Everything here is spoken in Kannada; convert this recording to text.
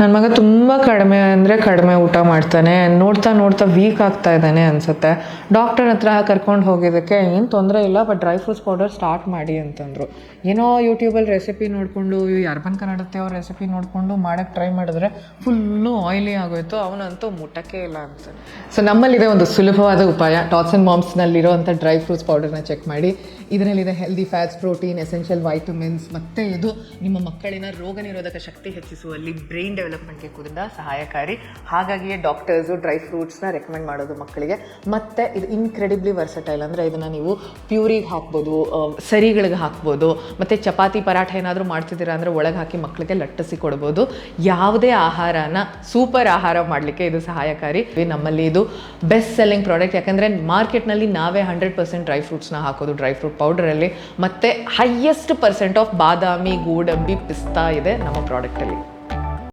ನನ್ನ ಮಗ ತುಂಬ ಕಡಿಮೆ ಊಟ ಮಾಡ್ತಾನೆ, ನೋಡ್ತಾ ವೀಕ್ ಆಗ್ತಾ ಇದ್ದಾನೆ ಅನಿಸುತ್ತೆ. ಡಾಕ್ಟರ್ ಹತ್ರ ಕರ್ಕೊಂಡು ಹೋಗಿದ್ದಕ್ಕೆ ಏನು ತೊಂದರೆ ಇಲ್ಲ, but dry fruits powder start ಮಾಡಿ ಅಂತಂದರು. ಏನೋ ಯೂಟ್ಯೂಬಲ್ಲಿ ರೆಸಿಪಿ ನೋಡಿಕೊಂಡು, ಈ ಅರ್ಬನ್ ಕನ್ನಡತೆ ಅವ್ರ ರೆಸಿಪಿ ನೋಡಿಕೊಂಡು ಮಾಡೋಕ್ಕೆ ಟ್ರೈ ಮಾಡಿದ್ರೆ ಫುಲ್ಲು ಆಯಿಲಿ ಆಗೋಯಿತು. ಅವನಂತೂ ಮುಟ್ಟಕ್ಕೆ ಇಲ್ಲ ಅನ್ಸುತ್ತೆ. ಸೊ ನಮ್ಮಲ್ಲಿದೆ ಒಂದು ಸುಲಭವಾದ ಉಪಾಯ. ಟಾಟ್ಸ್ ಆ್ಯಂಡ್ ಮಾಮ್ಸ್ನಲ್ಲಿರೋವಂಥ ಡ್ರೈ ಫ್ರೂಟ್ಸ್ ಪೌಡರ್ನ ಚೆಕ್ ಮಾಡಿ. ಇದರಲ್ಲಿದೆ healthy fats, protein, essential vitamins, ಮತ್ತು ಇದು ನಿಮ್ಮ ಮಕ್ಕಳಿನ ರೋಗ ನಿರೋಧಕ ಶಕ್ತಿ ಹೆಚ್ಚಿಸುವಲ್ಲಿ, ಬ್ರೈನ್ ಡೆವಲಪ್ಮೆಂಟ್ಗೆ ಕೂಡ ಸಹಾಯಕಾರಿ. ಹಾಗಾಗಿಯೇ ಡಾಕ್ಟರ್ಸು ಡ್ರೈ ಫ್ರೂಟ್ಸ್ನ ರೆಕಮೆಂಡ್ ಮಾಡೋದು ಮಕ್ಕಳಿಗೆ. ಮತ್ತು ಇದು ಇನ್ಕ್ರೆಡಿಬ್ಲಿ ವರ್ಸಟೈಲ್. ಅಂದರೆ ಇದನ್ನು ನೀವು ಪ್ಯೂರಿಗೆ ಹಾಕ್ಬೋದು, ಸರಿಗಳಿಗೆ ಹಾಕ್ಬೋದು, ಮತ್ತು ಚಪಾತಿ ಪರಾಠ ಏನಾದರೂ ಮಾಡ್ತಿದ್ದೀರಾ ಅಂದರೆ ಒಳಗೆ ಹಾಕಿ ಮಕ್ಕಳಿಗೆ ಲಟ್ಟಿಸಿ ಕೊಡ್ಬೋದು. ಯಾವುದೇ ಆಹಾರನ ಸೂಪರ್ ಆಹಾರ ಮಾಡಲಿಕ್ಕೆ ಇದು ಸಹಾಯಕಾರಿ. ನಮ್ಮಲ್ಲಿ ಇದು ಬೆಸ್ಟ್ ಸೆಲ್ಲಿಂಗ್ ಪ್ರಾಡಕ್ಟ್, ಯಾಕಂದರೆ ಮಾರ್ಕೆಟ್ನಲ್ಲಿ ನಾವೇ 100% ಡ್ರೈ ಫ್ರೂಟ್ಸ್ನ ಹಾಕೋದು ಡ್ರೈ ಫ್ರೂಟ್ ಪೌಡರಲ್ಲಿ. ಮತ್ತು ಹೈಯೆಸ್ಟ್ % ಆಫ್ ಬಾದಾಮಿ, ಗೋಡಂಬಿ, ಪಿಸ್ತಾ ಇದೆ ನಮ್ಮ ಪ್ರಾಡಕ್ಟಲ್ಲಿ.